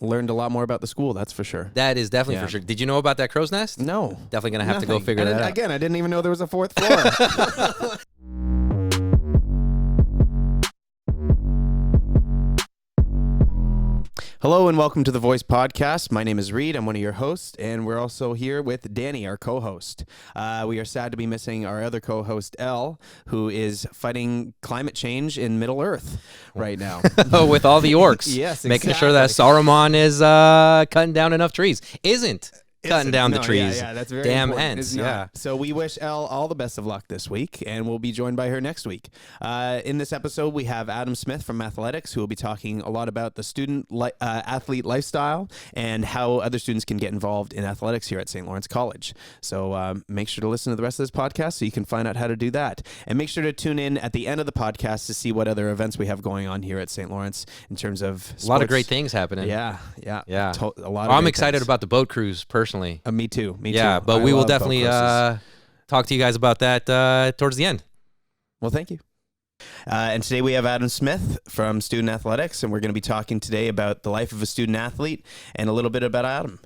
learned a lot more about the school, that's for sure. That is definitely for sure. Did you know about that crow's nest? No. Definitely going to have to go figure that out. Again, I didn't even know there was a fourth floor. Hello and welcome to the Voice Podcast. My name is Reed. I'm one of your hosts, and we're also here with Danny, our co-host. We are sad to be missing our other co-host, Elle, who is fighting climate change in Middle Earth right now. With all the orcs. Yes, Making sure that Saruman is cutting down enough trees. Cutting down the trees. Yeah, that's very damn important. hens. Yeah. So we wish Elle all the best of luck this week, and we'll be joined by her next week. In this episode, we have Adam Smith from Athletics, who will be talking a lot about the student athlete lifestyle and how other students can get involved in athletics here at St. Lawrence College. So make sure to listen to the rest of this podcast so you can find out how to do that. And make sure to tune in at the end of the podcast to see what other events we have going on here at St. Lawrence in terms of sports. A lot of great things happening. Yeah. A lot. I'm excited about the boat cruise personally. Me too. Yeah, but we will definitely talk to you guys about that towards the end. Well, thank you. And today we have Adam Smith from Student Athletics, and we're going to be talking today about the life of a student athlete and a little bit about Adam.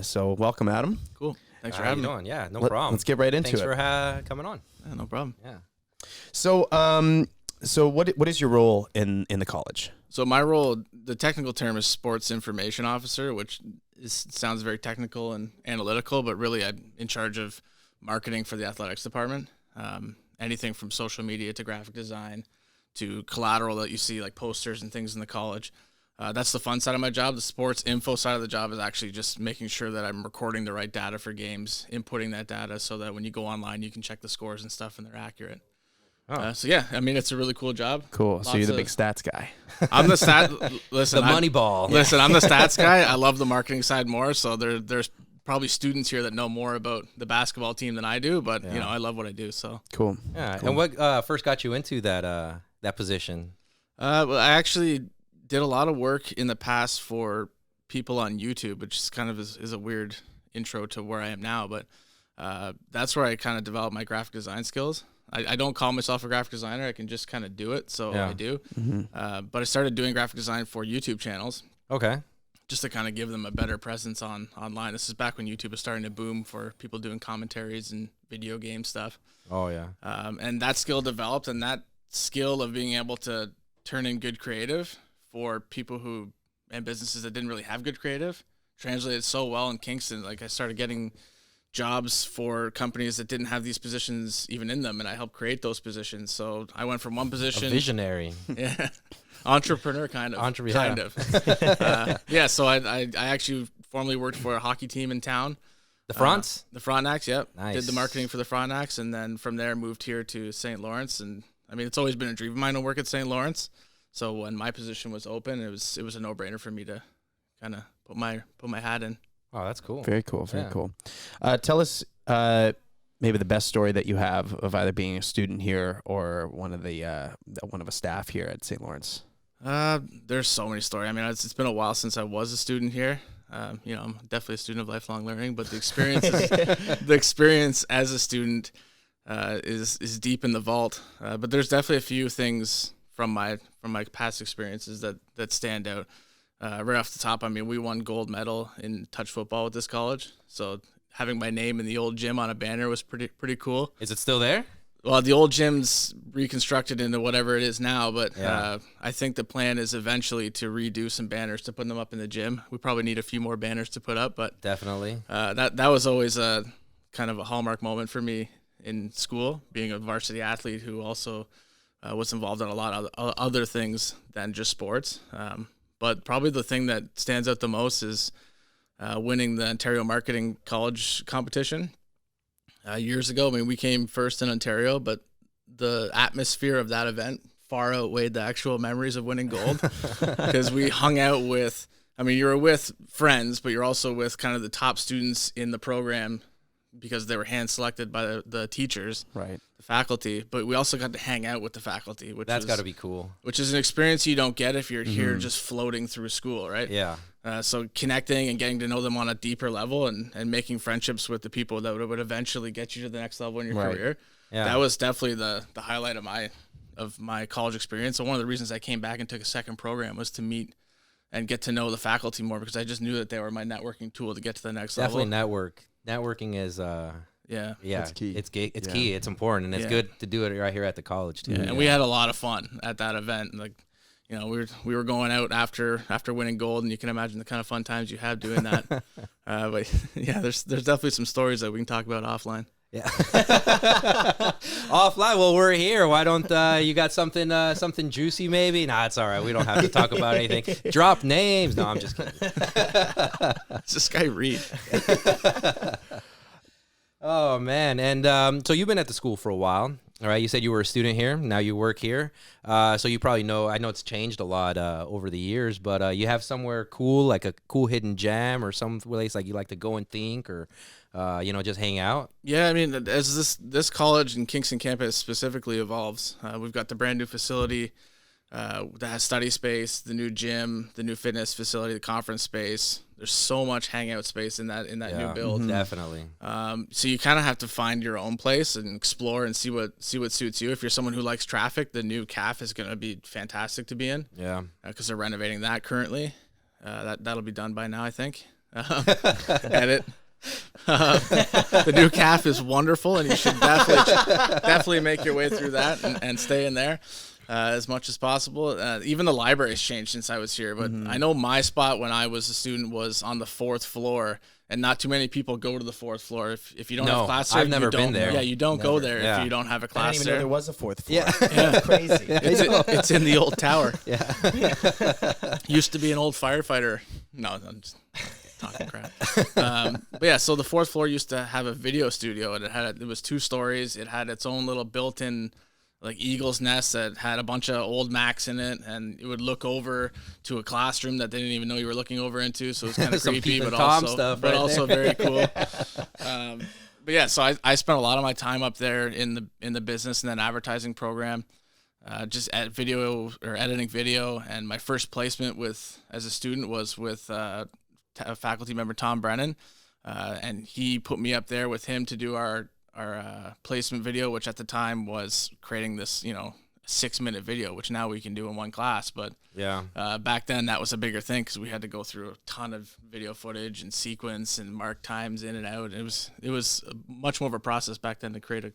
So welcome, Adam. Cool. Thanks for having me. Yeah, no problem. Let's get right into Thanks it. Thanks for coming on. Yeah, no problem. Yeah. So what is your role in the college? So my role, the technical term is sports information officer, which sounds very technical and analytical, but really I'm in charge of marketing for the athletics department. Anything from social media to graphic design to collateral that you see, like posters and things in the college. That's the fun side of my job. The sports info side of the job is actually just making sure that I'm recording the right data for games, inputting that data so that when you go online, you can check the scores and stuff and they're accurate. So yeah, I mean, it's a really cool job. Cool. So you're the big stats guy. I'm the listen, the money ball. Listen, I'm the stats guy. I love the marketing side more. So there's probably students here that know more about the basketball team than I do, but you know, I love what I do. So cool. Yeah. Cool. And what first got you into that position? Well, I actually did a lot of work in the past for people on YouTube, which is kind of is a weird intro to where I am now, but that's where I kind of developed my graphic design skills. I don't call myself a graphic designer. I can just kind of do it, so I do. Mm-hmm. But I started doing graphic design for YouTube channels. Okay. Just to kind of give them a better presence online. This is back when YouTube was starting to boom for people doing commentaries and video game stuff. Oh, yeah. And that skill developed, and that skill of being able to turn in good creative for people and businesses that didn't really have good creative translated so well in Kingston. Like I started getting jobs for companies that didn't have these positions even in them, and I helped create those positions. So I went from one position, a visionary, entrepreneur kind of. Yeah. So I actually formerly worked for a hockey team in town, the Fronts, the Frontenacs. Yep. Nice. Did the marketing for the Frontenacs, and then from there moved here to St. Lawrence. And I mean, it's always been a dream of mine to work at St. Lawrence. So when my position was open, it was a no-brainer for me to kind of put my hat in. Oh, that's cool. Very cool. Very cool. Tell us maybe the best story that you have of either being a student here or one of a staff here at St. Lawrence. There's so many stories. I mean, it's been a while since I was a student here. You know, I'm definitely a student of lifelong learning, but the experience as a student is deep in the vault. But there's definitely a few things from my past experiences that stand out. Right off the top, I mean, we won gold medal in touch football with this college. So having my name in the old gym on a banner was pretty cool. Is it still there? Well, the old gym's reconstructed into whatever it is now, but I think the plan is eventually to redo some banners to put them up in the gym. We probably need a few more banners to put up, but definitely. That was always a kind of a hallmark moment for me in school, being a varsity athlete who also was involved in a lot of other things than just sports. But probably the thing that stands out the most is winning the Ontario Marketing College competition years ago. I mean, we came first in Ontario, but the atmosphere of that event far outweighed the actual memories of winning gold because we hung out with, I mean, you were with friends, but you're also with kind of the top students in the program because they were hand selected by the teachers, right? The faculty. But we also got to hang out with the faculty, which that's got to be cool. Which is an experience you don't get if you're here just floating through school, right? Yeah. So connecting and getting to know them on a deeper level and making friendships with the people that would eventually get you to the next level in your career. Yeah. That was definitely the highlight of my college experience. So one of the reasons I came back and took a second program was to meet and get to know the faculty more, because I just knew that they were my networking tool to get to the next Definitely level. Networking is Yeah. it's key. It's key. It's Yeah. key. It's important, and it's Yeah. good to do it right here at the college too. Yeah, and we had a lot of fun at that event. Like, you know, we were going out after winning gold, and you can imagine the kind of fun times you have doing that. But yeah, there's definitely some stories that we can talk about offline. Yeah. Offline. Well, we're here. Why don't you got something juicy maybe? Nah, it's all right. We don't have to talk about anything. Drop names. No, I'm just kidding. It's this guy Reed. Oh man. And so you've been at the school for a while. All right. You said you were a student here. Now you work here. So you probably know. I know it's changed a lot over the years, but you have somewhere cool, like a cool hidden gem, or some place like you like to go and think, or just hang out. Yeah, I mean, as this college and Kingston campus specifically evolves, we've got the brand new facility that has study space, the new gym, the new fitness facility, the conference space. There's so much hangout space in that new build. Definitely. So you kind of have to find your own place and explore and see what suits you. If you're someone who likes traffic, the new CAF is going to be fantastic to be in. Yeah. Because they're renovating that currently. That'll be done by now, I think. Edit. The new CAF is wonderful, and you should definitely make your way through that and stay in there as much as possible. Even the library's changed since I was here, but I know my spot when I was a student was on the 4th floor, and not too many people go to the 4th floor. If you don't have class there, I've never been there. Yeah, you don't go there if you don't have a I class didn't even know there. there was a 4th floor. Yeah. Crazy. It's in the old tower. Yeah. Used to be an old firefighter. No, I'm just talking crap. But yeah, so the 4th floor used to have a video studio, and it was 2 stories. It had its own little built-in like eagle's nest that had a bunch of old Macs in it, and it would look over to a classroom that they didn't even know you were looking over into. So it was kind of Some creepy, Peep and but Tom also stuff right very cool. But yeah, so I spent a lot of my time up there in the business and then advertising program. Just at video or editing video, and my first placement as a student was with a faculty member, Tom Brennan, and he put me up there with him to do our placement video, which at the time was creating this 6-minute video, which now we can do in one class. But Yeah. Back then that was a bigger thing because we had to go through a ton of video footage and sequence and mark times in and out. It was much more of a process back then to create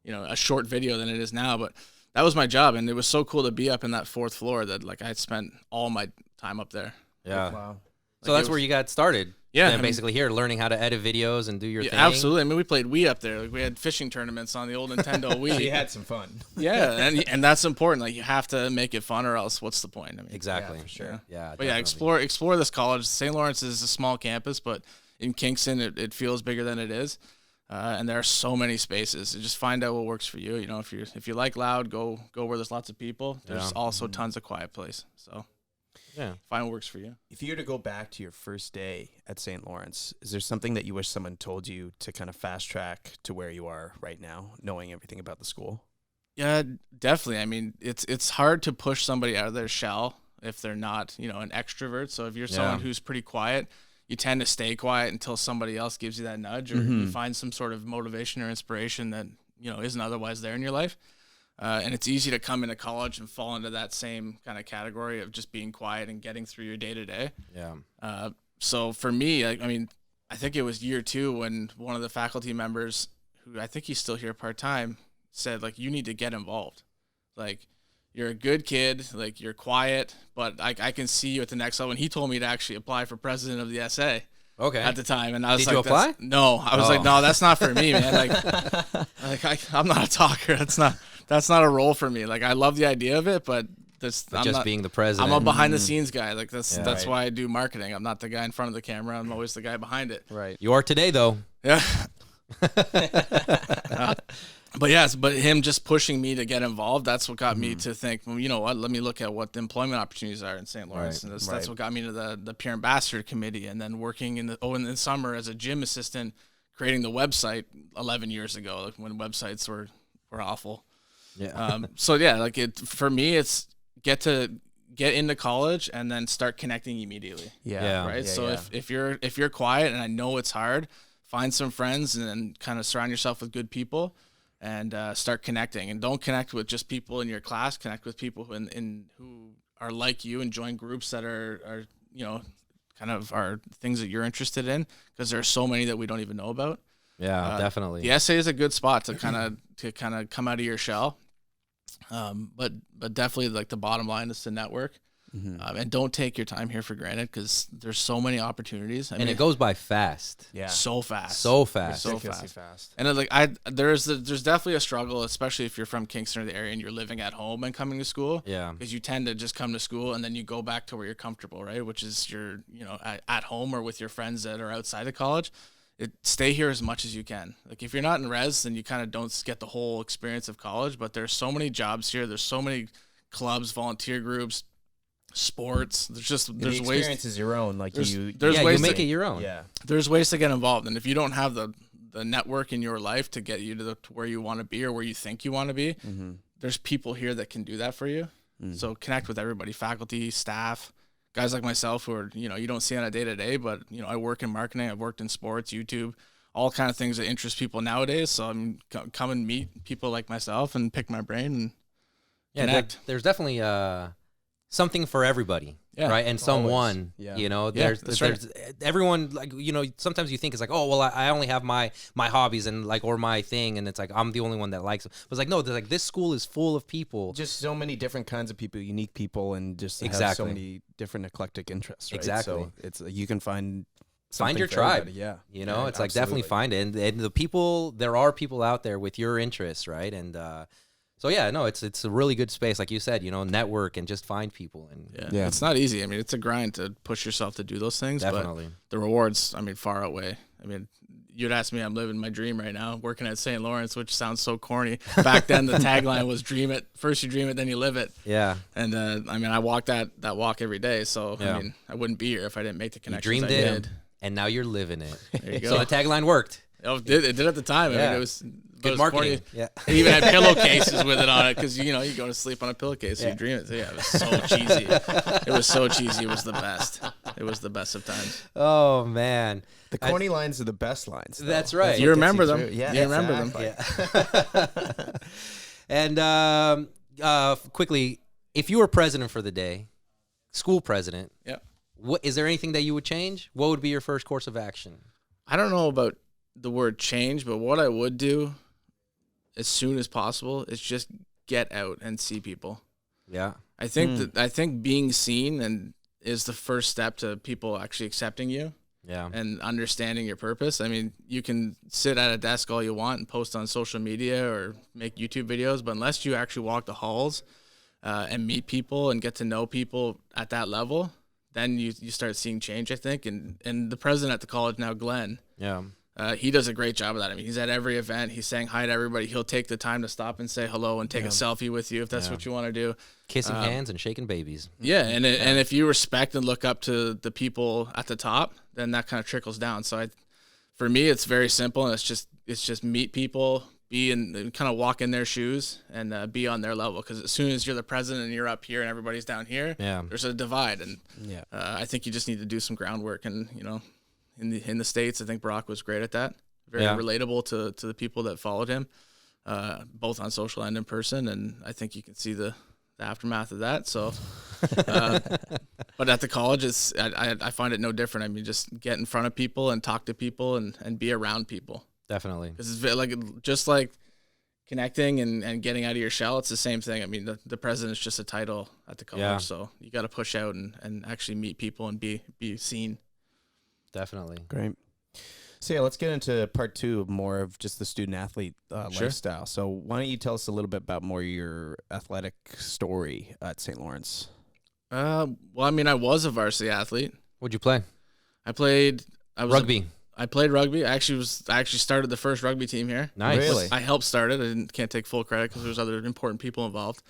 a short video than it is now. But that was my job, and it was so cool to be up in that 4th floor that like I spent all my time up there. Yeah. Wow. So that's where you got started. Yeah, And I mean- basically here, learning how to edit videos and do your Yeah, thing. absolutely. I mean, we played Wii up there. Like, we had fishing tournaments on the old Nintendo Wii. You had some fun. Yeah, and that's important. Like, you have to make it fun, or else what's the point? I mean, Exactly. Yeah, for sure. Yeah. But yeah, definitely. explore this college. St. Lawrence is a small campus, but in Kingston, it feels bigger than it is. And there are so many spaces. So just find out what works for you. If you like loud, go where there's lots of people. There's Yeah. also tons of quiet place. So Yeah. find what works for you. If you were to go back to your first day at St. Lawrence, is there something that you wish someone told you to kind of fast track to where you are right now, knowing everything about the school? Yeah, definitely. I mean, it's hard to push somebody out of their shell if they're not, an extrovert. So if you're someone who's pretty quiet, you tend to stay quiet until somebody else gives you that nudge, or you find some sort of motivation or inspiration that, isn't otherwise there in your life. And it's easy to come into college and fall into that same kind of category of just being quiet and getting through your day to day. Yeah. So for me, I think it was year 2 when one of the faculty members, who I think he's still here part-time, said, like, you need to get involved. Like, you're a good kid, like, you're quiet, but I can see you at the next level. And he told me to actually apply for president of the SA Okay. at the time. And I was Did you like, apply? no, I was Oh. like, no, that's not for me, man. I'm not a talker. That's not a role for me. Like, I love the idea of it, but Being the president. I'm a behind the scenes guy. Like, that's right. why I do marketing. I'm not the guy in front of the camera. I'm always the guy behind it. Right. You are today, though. Yeah. But him just pushing me to get involved, that's what got me to think, well, you know what, let me look at what the employment opportunities are in St. Lawrence. Right, And that's what got me to the peer ambassador committee, and then working in the summer as a gym assistant, creating the website 11 years ago, like when websites were awful. Yeah. So yeah, like for me, it's get into college and then start connecting immediately. Yeah. Right. Yeah, So yeah. if you're quiet, and I know it's hard, find some friends and then kind of surround yourself with good people, and start connecting. And don't connect with just people in your class. Connect with people who are like you and join groups that are kind of are things that you're interested in, because there are so many that we don't even know about. Yeah, definitely. The SA is a good spot to kind of come out of your shell. But definitely, like, the bottom line is to network. And don't take your time here for granted, because there's so many opportunities. I mean, it goes by fast. Yeah. so fast. So fast. So Ridiculously fast. And there's definitely a struggle, especially if you're from Kingston or the area and you're living at home and coming to school. Yeah. Because you tend to just come to school and then you go back to where you're comfortable, right? Which is at home or with your friends that are outside of college. Stay here as much as you can. Like, if you're not in res, then you kind of don't get the whole experience of college. But there's so many jobs here. There's so many clubs, volunteer groups, sports. There's The ways. experience is your own. Like There's you ways you make to, it your own. Yeah. There's ways to get involved, and if you don't have the network in your life to get you to where you want to be or where you think you want to be, there's people here that can do that for you. So connect with everybody, faculty, staff, guys like myself who are, you don't see on a day-to-day, but I work in marketing, I've worked in sports, YouTube, all kind of things that interest people nowadays. So I'm come and meet people like myself and pick my brain and connect. There's definitely something for everybody. Yeah, right. And someone, Yeah. there's that's right. everyone, like, sometimes you think it's like, oh, well, I only have my hobbies and or my thing. And it's like, I'm the only one that likes it. But it's like, no, like, this school is full of people. Just so many different kinds of people, unique people, and just have so Exactly. many different eclectic interests. Right? Exactly. So it's you can find your for tribe. everybody. Yeah. It's like, definitely find it. And the people, there are people out there with your interests. Right. And, so yeah, no, it's a really good space, like you said, network and just find people. And Yeah, it's not easy. I mean, it's a grind to push yourself to do those things. Definitely. But the rewards, far outweigh. You'd ask me, I'm living my dream right now, working at St. Lawrence, which sounds so corny. Back then, the tagline was "Dream it first, you dream it, then you live it." Yeah. And I walk that walk every day. So Yeah. I wouldn't be here if I didn't make the You connections. dreamed I it, did. and now you're living it. There you go. So the tagline worked. It did at the time. Yeah. It was Good was marketing. corny. Yeah. It even had pillowcases with it on it, because you go to sleep on a pillowcase, so you dream it. So yeah, it was so cheesy. It was so cheesy. It was the best. It was the best of times. Oh man. The corny lines are the best lines. though. That's right. what You gets remember them. through. Yeah, You remember them. exactly. Yeah. And quickly, if you were president for the day, school president, Yeah. what is there anything that you would change? What would be your first course of action? I don't know about the word change, but what I would do as soon as possible is just get out and see people. Yeah. I think being seen is the first step to people actually accepting you Yeah. and understanding your purpose. You can sit at a desk all you want and post on social media or make YouTube videos, but unless you actually walk the halls and meet people and get to know people at that level, then you start seeing change, I think. And the president at the college now, Glenn, Yeah. he does a great job of that. He's at every event. He's saying hi to everybody. He'll take the time to stop and say hello and take a selfie with you if that's what you want to do. Kissing hands and shaking babies. Yeah, and if you respect and look up to the people at the top, then that kind of trickles down. So for me, it's very simple, and it's just meet people, and kind of walk in their shoes and be on their level. Because as soon as you're the president and you're up here and everybody's down here, there's a divide. And I think you just need to do some groundwork. And in the States, I think Barack was great at that. Very relatable to the people that followed him, both on social and in person. And I think you can see the aftermath of that. So, but at the college, I find it no different. Just get in front of people and talk to people and be around people. Definitely. Because it's just like connecting and getting out of your shell. It's the same thing. The president's just a title at the college. So you got to push out and actually meet people and be seen. Definitely. Great. So yeah, let's get into part two of more of just the student athlete lifestyle. So why don't you tell us a little bit about more of your athletic story at St. Lawrence? I was a varsity athlete. What'd you play? Rugby. I played rugby. I actually started the first rugby team here. Nice. Really? I helped start it. I can't take full credit because there's other important people involved.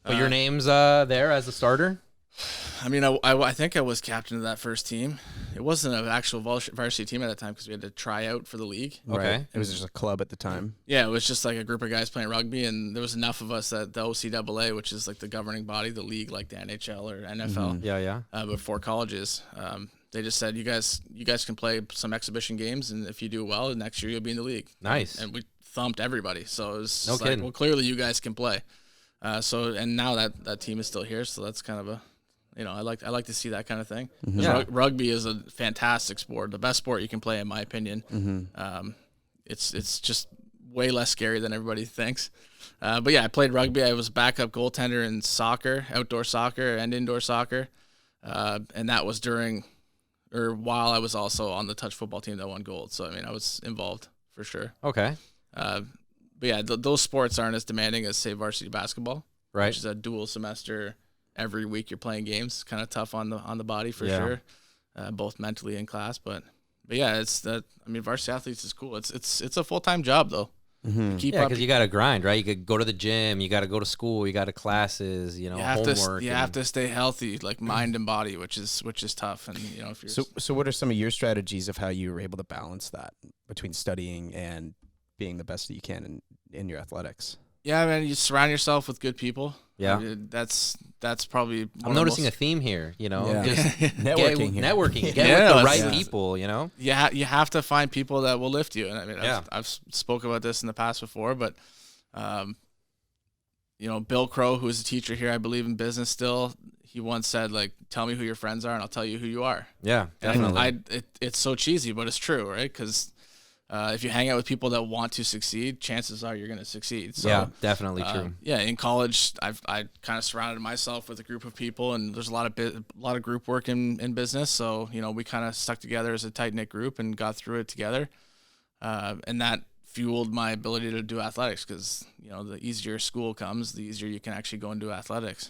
But your name's there as a starter? I think I was captain of that first team. It wasn't an actual varsity team at that time because we had to try out for the league. Okay. Right. It was just a club at the time. Yeah, it was just like a group of guys playing rugby, and there was enough of us that the OCAA, which is like the governing body, the league, like the NHL or NFL, Yeah. but for colleges, they just said you guys can play some exhibition games, and if you do well, next year you'll be in the league. Nice. And we thumped everybody, so it was kidding. well, clearly you guys can play. And now that team is still here, so that's kind of I like to see that kind of thing. Yeah. Rugby is a fantastic sport, the best sport you can play in my opinion. It's just way less scary than everybody thinks. But yeah, I played rugby. I was backup goaltender in soccer, outdoor soccer and indoor soccer. And that was while I was also on the touch football team that won gold. So, I mean, I was involved for sure. Okay. But yeah, those sports aren't as demanding as, say, varsity basketball, Right. which is a dual semester. Every week you're playing games. Kind of tough on the body for Yeah. sure, both mentally and class. But yeah, it's that. I mean, varsity athletes is cool. It's a full-time job though. Keep Yeah, up. because you got to grind, right? You could go to the gym, you got to go to school, you got to classes, You have homework. you have to stay healthy, like mind and body, which is tough. And if you're So what are some of your strategies of how you were able to balance that between studying and being the best that you can in your athletics? yeah, man, you surround yourself with good people. Yeah. I mean, that's probably. I'm noticing a theme here, Yeah. just Networking here. networking, get Yeah, with the right it's- people, You have to find people that will lift you. And I mean, Yeah. I've spoke about this in the past before, but Bill Crow, who is a teacher here, I believe in business still. He once said, like, tell me who your friends are and I'll tell you who you are. Yeah, And definitely. it's so cheesy, but it's true, right? Because if you hang out with people that want to succeed, chances are you're going to succeed. So, yeah, definitely true. yeah, in college, I kind of surrounded myself with a group of people, and there's a lot of group work in business. So we kind of stuck together as a tight knit group and got through it together, and that fueled my ability to do athletics. Because the easier school comes, the easier you can actually go and do athletics.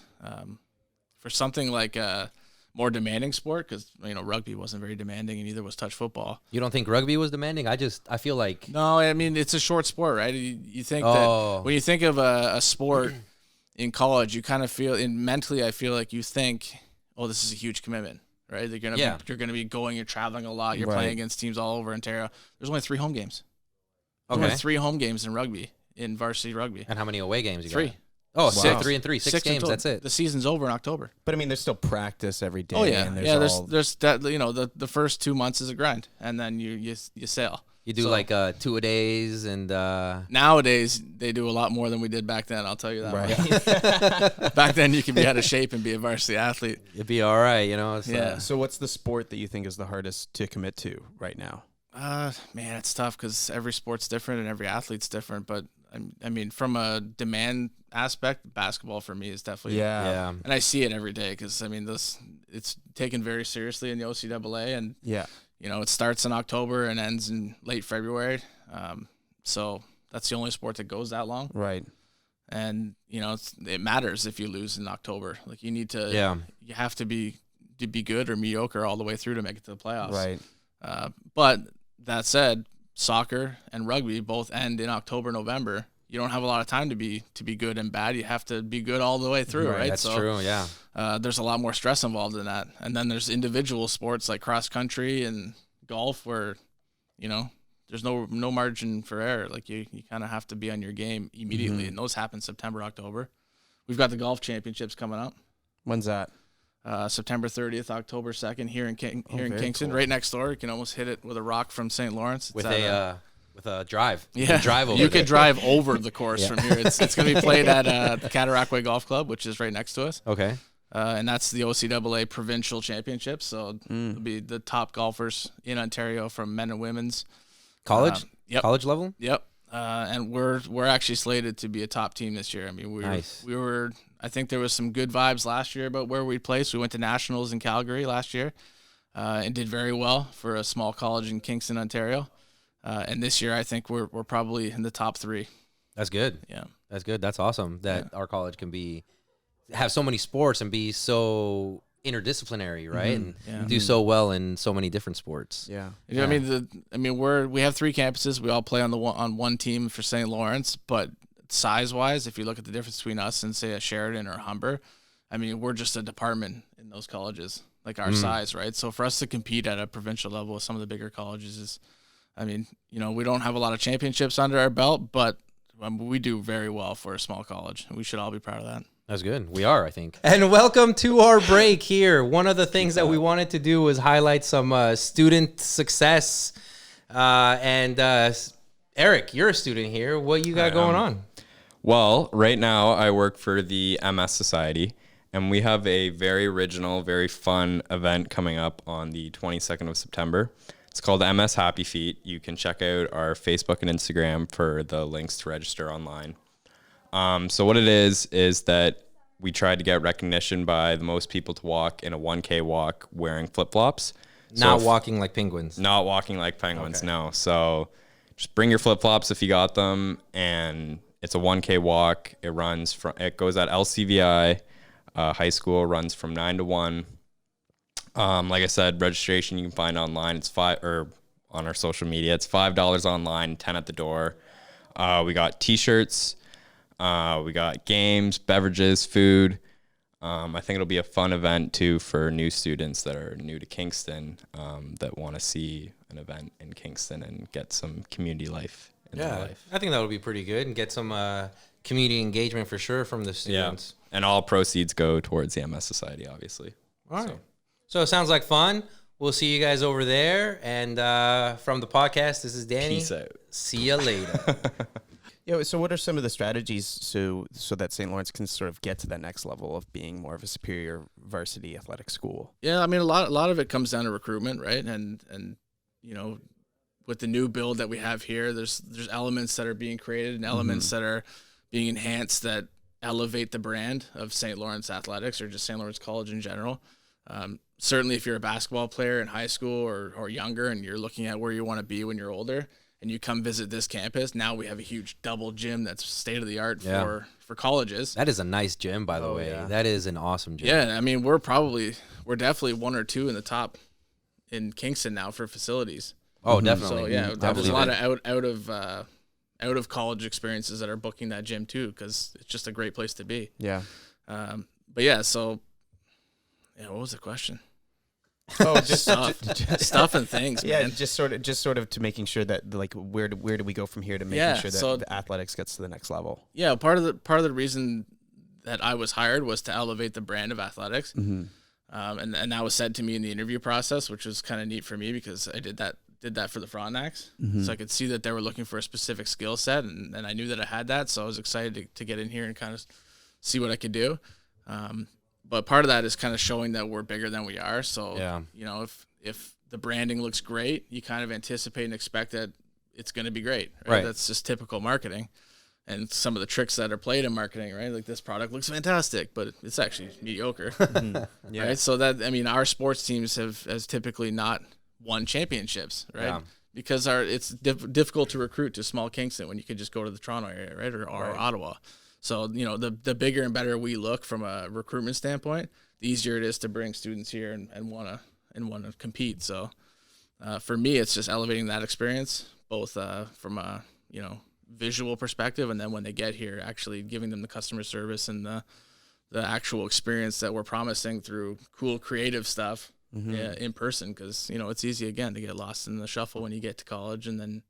For something like a more demanding sport, because rugby wasn't very demanding, and neither was touch football. You don't think rugby was demanding? I feel like No, I mean, it's a short sport, right? You think Oh. that when you think of a sport in college, you kind of feel, mentally, I feel like you think, oh, this is a huge commitment, right? You're gonna be going, you're traveling a lot, you're Right. playing against teams all over Ontario. There's only 3 home games. There's okay. only 3 home games in rugby, in varsity rugby. And how many away games you 3. got? Oh, Wow. 6, 3 and 3, 6 in games. total. That's it. The season's over in October. But I mean, there's still practice every day. Oh yeah, and there's that. The first 2 months is a grind, and then you sail. You do So- like 2-a-days and Nowadays, they do a lot more than we did back then. I'll tell you that. right. Back then, you could be out of shape and be a varsity athlete. it'd be all right, It's, Yeah. So what's the sport that you think is the hardest to commit to right now? Man, it's tough because every sport's different and every athlete's different. But I mean, from a demand aspect, basketball for me is definitely yeah. And I see it every day because I mean, it's taken very seriously in the OCAA, and Yeah. it starts in October and ends in late February. So that's the only sport that goes that long. Right. And it matters if you lose in October. Like you need to, you have to be good or mediocre all the way through to make it to the playoffs. Right. But that said, soccer and rugby both end in October, November. You don't have a lot of time to be good and bad. You have to be good all the way through, right? That's true, yeah. There's a lot more stress involved in that. And then there's individual sports like cross country and golf where, there's no margin for error. Like you kind of have to be on your game immediately. And those happen September, October. We've got the golf championships coming up. When's that? September 30th, October 2nd here in very Kingston, cool. right next door. You can almost hit it with a rock from St. Lawrence. With It's with a drive. You yeah, can drive over you there. could drive over the course from here. It's going to be played at the Cataraqui Golf Club, which is right next to us. Okay. And that's the OCAA provincial championship. So it'll be the top golfers in Ontario from men and women's. College? Yep. College level? Yep. And we're actually slated to be a top team this year. I mean, Nice. we were. I think there was some good vibes last year about where we placed. We went to nationals in Calgary last year, and did very well for a small college in Kingston, Ontario. And this year, I think we're probably in the top 3. That's good. Yeah. That's good. That's awesome that our college can have so many sports and be so interdisciplinary, right? And Yeah. do so well in so many different sports. Yeah. I mean, we have 3 campuses. We all play on one team for St. Lawrence, but size-wise, if you look at the difference between us and say a Sheridan or Humber, I mean, we're just a department in those colleges, like our size, right? So for us to compete at a provincial level with some of the bigger colleges is, I mean, we don't have a lot of championships under our belt, but we do very well for a small college, and we should all be proud of that. That's good. We are, I think. And welcome to our break here. One of the things that we wanted to do was highlight some student success. Eric, you're a student here. What you got going on? Well, right now I work for the MS Society, And we have a very original, very fun event coming up on the 22nd of September. It's called MS Happy Feet. You can check out our Facebook and Instagram for the links to register online. So what it is that we tried to get recognition by the most people to walk in a 1K walk wearing flip-flops. Not walking like penguins. Not walking like penguins, Okay. no. So just bring your flip-flops if you got them, and it's a 1K walk. It goes at LCVI high school, runs from 9 to 1. Like I said, registration you can find online. It's on our social media. It's $5 online, 10 at the door. We got T-shirts. We got games, beverages, food. I think it'll be a fun event too for new students that are new to Kingston, that want to see an event in Kingston and get some community life in their life. I think that would be pretty good and get some community engagement for sure from the students. Yeah, and all proceeds go towards the MS Society, obviously. All right. So it sounds like fun. We'll see you guys over there. And from the podcast, this is Danny. Peace out. See you later. Yeah. So what are some of the strategies so that St. Lawrence can sort of get to that next level of being more of a superior varsity athletic school? Yeah, I mean, a lot of it comes down to recruitment, right? And with the new build that we have here, there's elements that are being created and elements that are being enhanced that elevate the brand of St. Lawrence Athletics or just St. Lawrence College in general. Certainly, if you're a basketball player in high school or younger, and you're looking at where you want to be when you're older, and you come visit this campus, now we have a huge double gym that's state of the art for colleges. That is a nice gym, by the way. yeah. That is an awesome gym. Yeah, I mean, we're definitely one or two in the top in Kingston now for facilities. Oh, definitely. So yeah, I there's a believe lot it. of out of college experiences that are booking that gym too, because it's just a great place to be. Yeah. But yeah, so what was the question? Oh, just Stuff and things, yeah, man. just sort of to making sure that like where do we go from here to making Yeah, sure that so- the athletics gets to the next level. Yeah, part of the reason that I was hired was to elevate the brand of athletics, and that was said to me in the interview process, which was kind of neat for me because I did that for the Frontenacs, so I could see that they were looking for a specific skill set, and I knew that I had that, so I was excited to get in here and kind of see what I could do. But part of that is kind of showing that we're bigger than we are. So, if the branding looks great, you kind of anticipate and expect that it's going to be great. Right? That's just typical marketing. And some of the tricks that are played in marketing, right? Like this product looks fantastic, but it's actually mediocre. Yeah. Right? So our sports teams has typically not won championships, right? Yeah. Because it's difficult to recruit to small Kingston when you could just go to the Toronto area, right? Or Ottawa. So, the bigger and better we look from a recruitment standpoint, the easier it is to bring students here and want to compete. So, for me, it's just elevating that experience, both from a, visual perspective, and then when they get here, actually giving them the customer service and the actual experience that we're promising through cool creative stuff in person. Because, it's easy, again, to get lost in the shuffle when you get to college, and then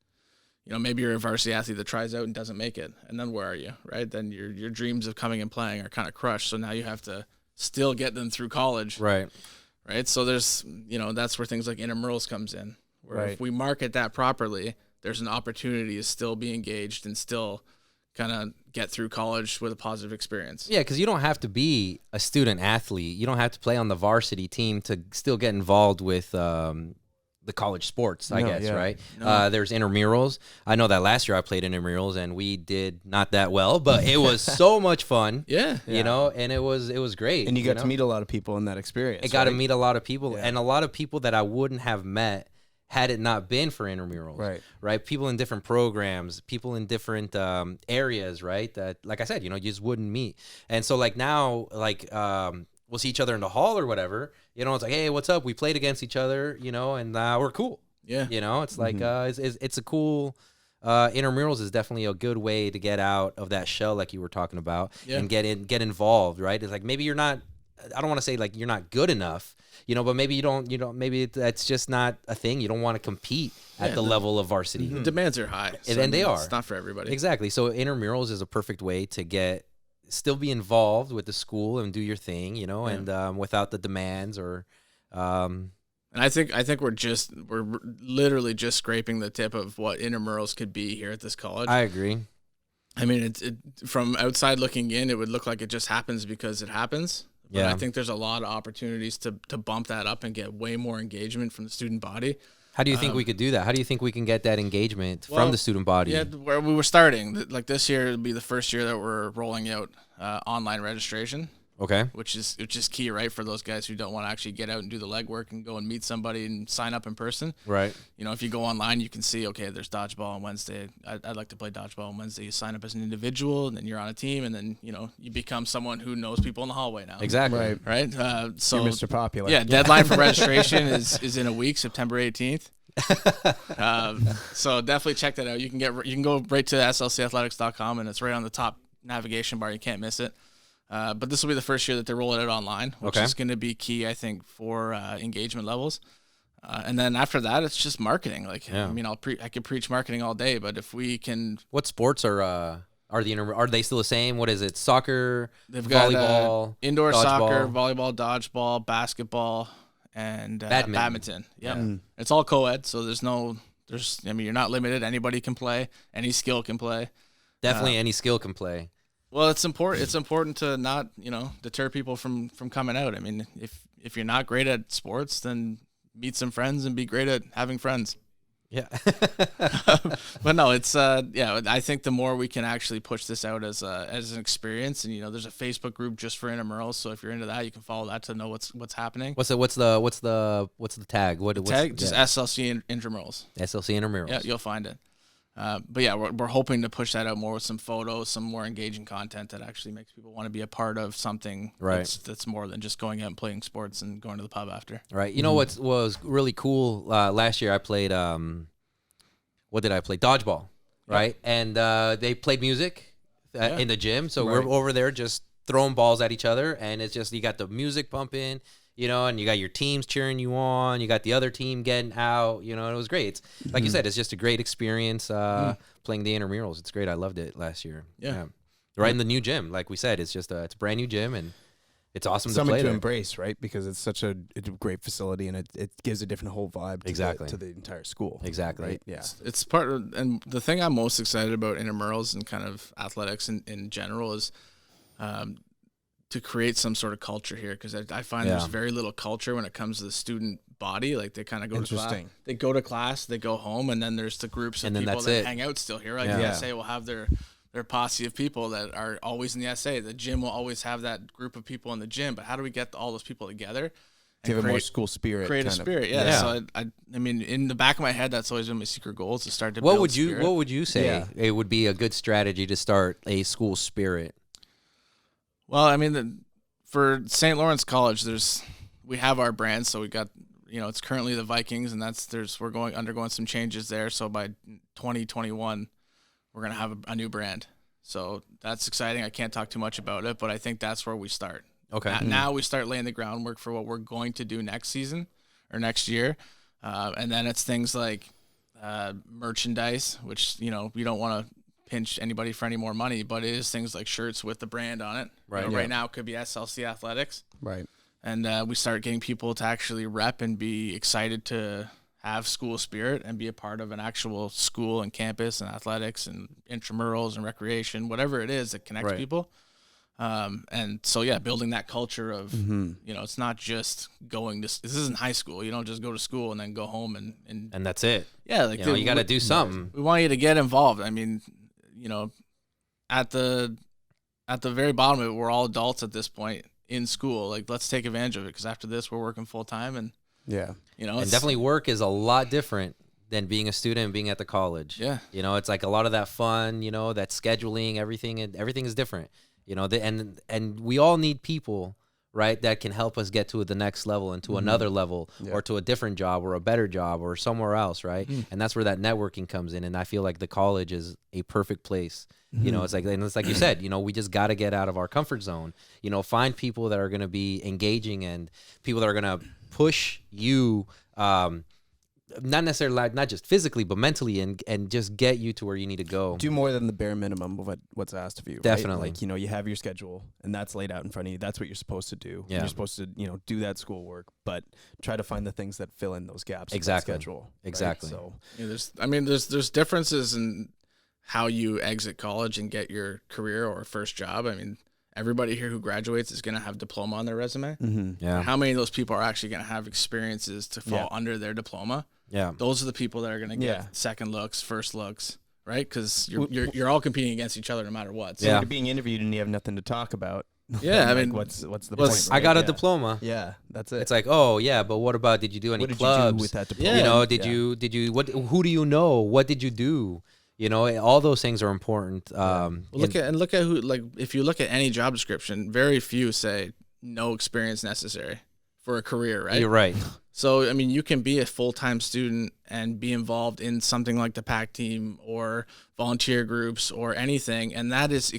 maybe you're a varsity athlete that tries out and doesn't make it. And then where are you, right? Then your dreams of coming and playing are kind of crushed. So now you have to still get them through college. Right. Right. So there's, that's where things like intramurals comes in, where if we market that properly, there's an opportunity to still be engaged and still kind of get through college with a positive experience. Yeah, because you don't have to be a student athlete. You don't have to play on the varsity team to still get involved with the college sports, I guess, right? There's intramurals. I know that last year I played intramurals and we did not that well, but it was so much fun. Yeah. And it was great. And you got to meet a lot of people in that experience. I got to meet a lot of people, and a lot of people that I wouldn't have met had it not been for intramurals. Right. People in different programs, people in different areas, right? That, like I said, you just wouldn't meet. And so like now, like we'll see each other in the hall or whatever. It's like, hey, what's up? We played against each other, and we're cool. Yeah. It's like it's a cool. Intramurals is definitely a good way to get out of that shell, like you were talking about, and get involved. Right? It's like maybe you're not. I don't want to say like you're not good enough, but maybe you don't. Maybe that's just not a thing. You don't want to compete at the level of varsity. The demands are high, and they are. It's not for everybody. Exactly. So intramurals is a perfect way to still be involved with the school and do your thing, and without the demands or. And I think we're literally just scraping the tip of what intramurals could be here at this college. I agree. I mean, it from outside looking in, it would look like it just happens because it happens, But Yeah. I think there's a lot of opportunities to bump that up and get way more engagement from the student body. How do you think we could do that? How do you think we can get that engagement from Well, the student body? Yeah, where we were starting, like this year would be the first year that we're rolling out online registration, Okay. which is key, right, for those guys who don't want to actually get out and do the legwork and go and meet somebody and sign up in person. Right. You know, if you go online, you can see, okay, there's dodgeball on Wednesday. I'd like to play dodgeball on Wednesday. You sign up as an individual, and then you're on a team, and then, you know, you become someone who knows people in the hallway now. Exactly. Right. Right? So, You're Mr. Popular. yeah, deadline for registration is in a week, September 18th. So definitely check that out. You can go right to slcathletics.com, and it's right on the top navigation bar. You can't miss it. But this will be the first year that they're rolling it online, which Okay. is going to be key, I think, for engagement levels. And then after that, it's just marketing. Like, Yeah. I mean, I could preach marketing all day, but if we can, What sports are they still the same? What is it? Soccer, they've got volleyball, indoor dodgeball. soccer, volleyball, dodgeball, basketball, and badminton. Yeah, it's all co-ed, so I mean, you're not limited. Anybody can play. Any skill can play. Definitely any skill can play. Well, it's important. It's important to not, you know, deter people from coming out. I mean, if you're not great at sports, then meet some friends and be great at having friends. Yeah. But no, it's I think the more we can actually push this out as an experience, and, you know, there's a Facebook group just for intramurals. So if you're into that, you can follow that to know what's happening. What's the tag? What's Tag just yeah. SLC intramurals. SLC intramurals. Yeah, you'll find it. But yeah, we're hoping to push that out more with some photos, some more engaging content that actually makes people want to be a part of something Right. that's more than just going out and playing sports and going to the pub after. Right. You know what was really cool? Last year I played what did I play? Dodgeball. Right. And they played music in the gym. So we're over there just throwing balls at each other, and it's just, you got the music pumping, you know, and you got your teams cheering you on, you got the other team getting out, you know, and it was great. It's like you said, it's just a great experience playing the intramurals. It's great. I loved it last year. Yeah. Right in the new gym. Like we said, it's just it's a brand new gym, and it's awesome to Something play to there. embrace, right? Because it's such a great facility, and it gives a different whole vibe to the entire school. Exactly. Right? Yeah. It's part of, and the thing I'm most excited about intramurals and kind of athletics in general is to create some sort of culture here, because I find there's very little culture when it comes to the student body. Like, they kind of go to class, they go home, and then there's the groups of And then people that's that it. hang out still here. Like Yeah. the SA will have their posse of people that are always in the SA. The gym will always have that group of people in the gym. But how do we get all those people together? Give it more school spirit. Create a kind of. spirit, yeah. So I mean, in the back of my head, that's always been my secret goal, is to start to What build would you spirit. What would you say Yeah. it would be a good strategy to start a school spirit? Well, I mean, for St. Lawrence College, we have our brand, so we got, you know, it's currently the Vikings, and we're undergoing some changes there. So by 2021, we're gonna have a new brand. So that's exciting. I can't talk too much about it, but I think that's where we start. Okay. Now we start laying the groundwork for what we're going to do next season or next year, and then it's things like merchandise, which, you know, we don't want to pinch anybody for any more money, but it is things like shirts with the brand on it. Right. You know, right now it could be SLC Athletics. Right. And we start getting people to actually rep and be excited to have school spirit and be a part of an actual school and campus and athletics and intramurals and recreation, whatever it is that connects people. And so, yeah, building that culture of, you know, it's not just going to, this isn't high school. You don't just go to school and then go home And that's it. yeah, like You know, you got to do something. we want you to get involved. I mean, you know, at the very bottom of it, we're all adults at this point in school. Like, let's take advantage of it, because after this, we're working full time, and Yeah. you know, And it's definitely work is a lot different than being a student and being at the college. Yeah. You know, it's like a lot of that fun, you know, that scheduling, everything is different. You know, and we all need people, right, that can help us get to the next level and to another level, or to a different job or a better job or somewhere else, right? And that's where that networking comes in. And I feel like the college is a perfect place. You know, it's like you said, you know, we just got to get out of our comfort zone, you know, find people that are going to be engaging and people that are going to push you, not necessarily, not just physically, but mentally, and just get you to where you need to go. Do more than the bare minimum of what's asked of you. right? Definitely. Like, you know, you have your schedule, and that's laid out in front of you. That's what you're supposed to do. Yeah. You're supposed to, you know, do that schoolwork, but try to find the things that fill in those gaps. Exactly. Of that schedule. right? Exactly. So yeah, there's differences in how you exit college and get your career or first job. I mean, everybody here who graduates is going to have diploma on their resume. Yeah. How many of those people are actually going to have experiences to fall under their diploma? Yeah. Those are the people that are going to get second looks, first looks, right? Because you're all competing against each other no matter what. So You're being interviewed and you have nothing to talk about. Yeah, I Like, mean, what's the well, point? I right? got a Yeah. diploma. Yeah, that's it. It's like, oh yeah, but what about, did you do any what did clubs? you do with that diploma? You know, did you who do you know? What did you do? You know, all those things are important. look at who, like, if you look at any job description, very few say no experience necessary for a career, right? You're right. So, I mean, you can be a full-time student and be involved in something like the PAC team or volunteer groups or anything, and that is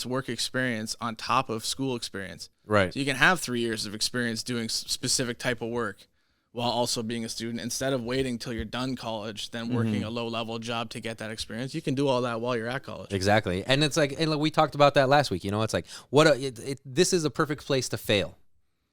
work experience on top of school experience. Right. So you can have 3 years of experience doing specific type of work while also being a student. Instead of waiting till you're done college, then working a low-level job to get that experience, you can do all that while you're at college. Exactly. And it's like, and we talked about that last week. You know, it's like, this is a perfect place to fail.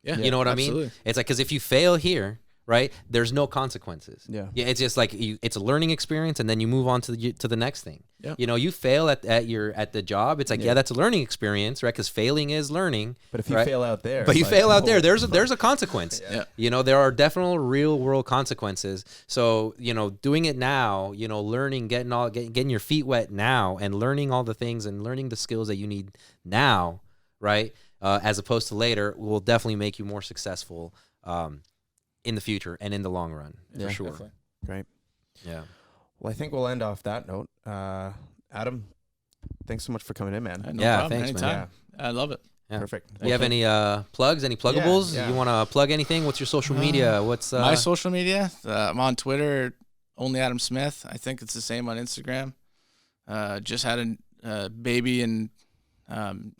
Yeah, You know what I absolutely. mean? It's like, because if you fail here, right, there's no consequences. Yeah. It's just like it's a learning experience, and then you move on to the next thing. Yeah. You know, you fail at the job. It's like, yeah, that's a learning experience, right? Because failing is learning. But if you right? fail out there, But you it's fail like, out there, oh. there's a consequence. Yeah. You know, there are definitely real world consequences. So, you know, doing it now, you know, learning, getting your feet wet now, and learning all the things and learning the skills that you need now, right? As opposed to later, will definitely make you more successful in the future and in the long run, for sure. Definitely. Great. Yeah. Well, I think we'll end off that note. Adam, thanks so much for coming in, man. No Yeah, problem. thanks, man. Anytime. I love it. Yeah. Perfect. Do you have any plugs, any pluggables? Yeah. You want to plug anything? What's your social media? What's My social media? I'm on Twitter, only Adam Smith. I think it's the same on Instagram. Just had a baby in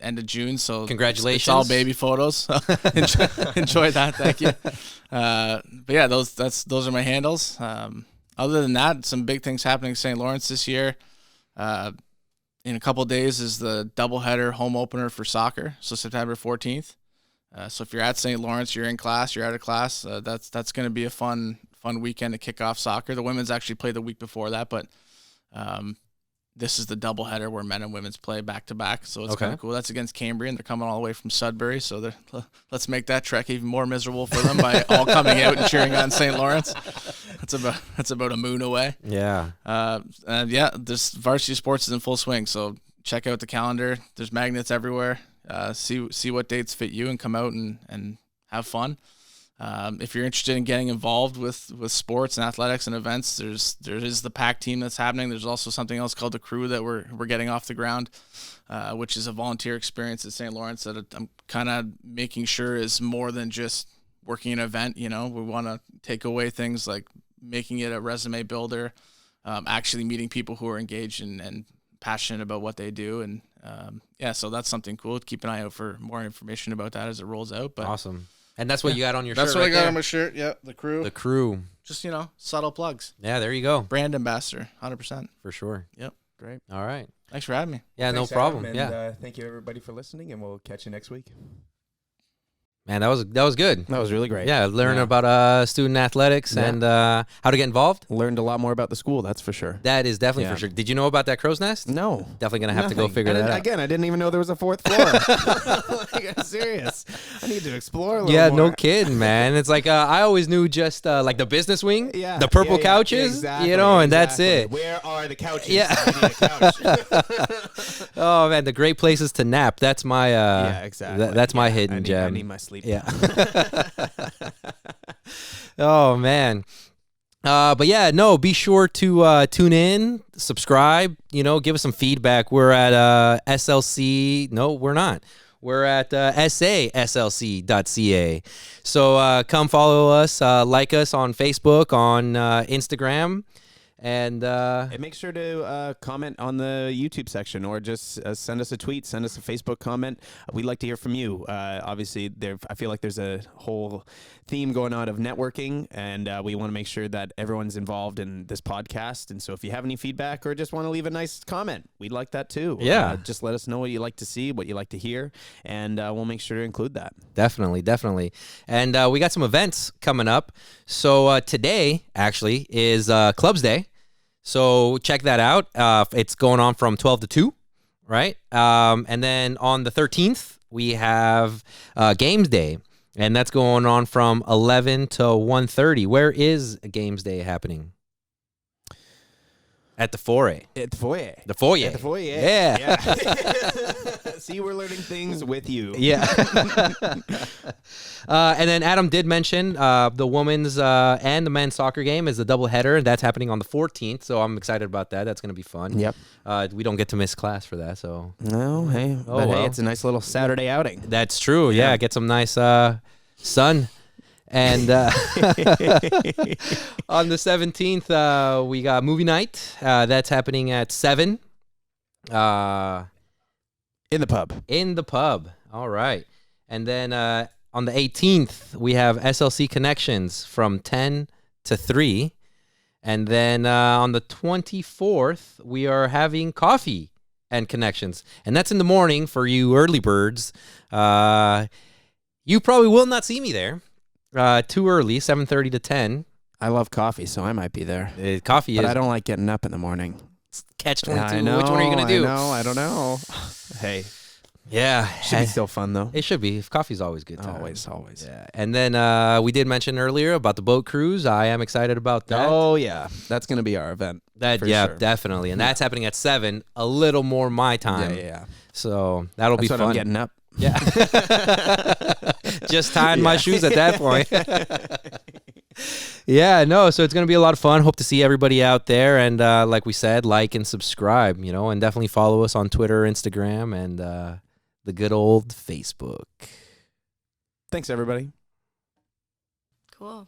end of June, so Congratulations. It's all baby photos. Enjoy that. Thank you. But yeah, those are my handles. Other than that, some big things happening in St. Lawrence this year. In a couple days is the doubleheader home opener for soccer, so September 14th. So if you're at St. Lawrence, you're in class, you're out of class, that's going to be a fun weekend to kick off soccer. The women's actually play the week before that, but this is the doubleheader where men and women's play back to back, so it's kind of cool. That's against Cambrian. They're coming all the way from Sudbury, so let's make that trek even more miserable for them by all coming out and cheering on St. Lawrence. That's about a moon away. Yeah. And yeah, this varsity sports is in full swing, so check out the calendar. There's magnets everywhere. See what dates fit you and come out and have fun. If you're interested in getting involved with sports and athletics and events, there is the PAC team that's happening. There's also something else called the Crew that we're getting off the ground, which is a volunteer experience at St. Lawrence that I'm kind of making sure is more than just working an event. You know, we want to take away things like making it a resume builder, actually meeting people who are engaged and passionate about what they do. And so that's something cool. Keep an eye out for more information about that as it rolls out. But Awesome. And that's what you got on your that's shirt what right I got there. on my shirt. Yeah, the Crew. The Crew. Just, subtle plugs. Yeah, there you go. Brand ambassador, 100%. For sure. Yep. Great. All right. Thanks for having me. Yeah, Thanks, no problem. Adam, Yeah. and thank you everybody for listening, and we'll catch you next week. Man, that was good. That was really great. Yeah, learn about student athletics and how to get involved. Learned a lot more about the school, that's for sure. That is definitely Yeah. for sure. Did you know about that crow's nest? No. Definitely gonna have to go Nothing. figure that out. Again, I didn't even know there was a fourth floor. Like, I'm serious. I need to explore a little Yeah, more. no kidding, man. It's like I always knew just like the business wing, Yeah, the purple yeah, couches, exactly, and that's exactly. it. Where are the couches? Yeah. I need a couch. Oh man, the great places to nap. That's my Yeah, exactly. that's my Yeah, hidden I gem. need my sleep. Yeah. Oh man. But yeah, no, be sure to tune in, subscribe, give us some feedback. We're at SLC. No, we're not. We're at saslc.ca. So come follow us, like us on Facebook, on Instagram. And make sure to comment on the YouTube section, or just send us a tweet, send us a Facebook comment. We'd like to hear from you. Obviously, I feel like there's a whole theme going on of networking, and we want to make sure that everyone's involved in this podcast. And so if you have any feedback or just want to leave a nice comment, we'd like that too. Yeah. Just let us know what you like to see, what you like to hear, and we'll make sure to include that. Definitely. And we got some events coming up. So today, actually, is Clubs Day. So check that out. It's going on from 12 to 2. right? And then on the 13th, we have Games Day, and that's going on from 11 to 1:30. Where is Games Day happening? At the foyer. At the foyer. The foyer. At the foyer. Yeah. See, we're learning things with you. Yeah. And then Adam did mention the women's and the men's soccer game is a doubleheader. That's happening on the 14th, so I'm excited about that. That's going to be fun. Yep. We don't get to miss class for that, so. No, hey. Oh, But well. hey, it's a nice little Saturday outing. That's true. Yeah, get some nice sun. And on the 17th, we got movie night. That's happening at 7. In the pub. In the pub. All right. And then on the 18th, we have SLC Connections from 10 to 3. And then on the 24th, we are having coffee and connections. And that's in the morning for you early birds. You probably will not see me there. Too early, 7:30 to 10. I love coffee, so I might be there. Coffee But is I don't like getting up in the morning. catch 22. I know, Which one are you going to do? I don't know. Hey, Yeah. should be still fun, though. It should be. Coffee's always a good time. Always. Yeah. And then we did mention earlier about the boat cruise. I am excited about that. Oh, yeah. That's going to be our event. for sure. Definitely. And that's happening at 7, a little more my time. Yeah. So that'll That's be what fun. I'm getting up. Yeah. Just tying my shoes at that point. Yeah, no, so it's going to be a lot of fun. Hope to see everybody out there. And like we said, like and subscribe, and definitely follow us on Twitter, Instagram, and the good old Facebook. Thanks, everybody. Cool.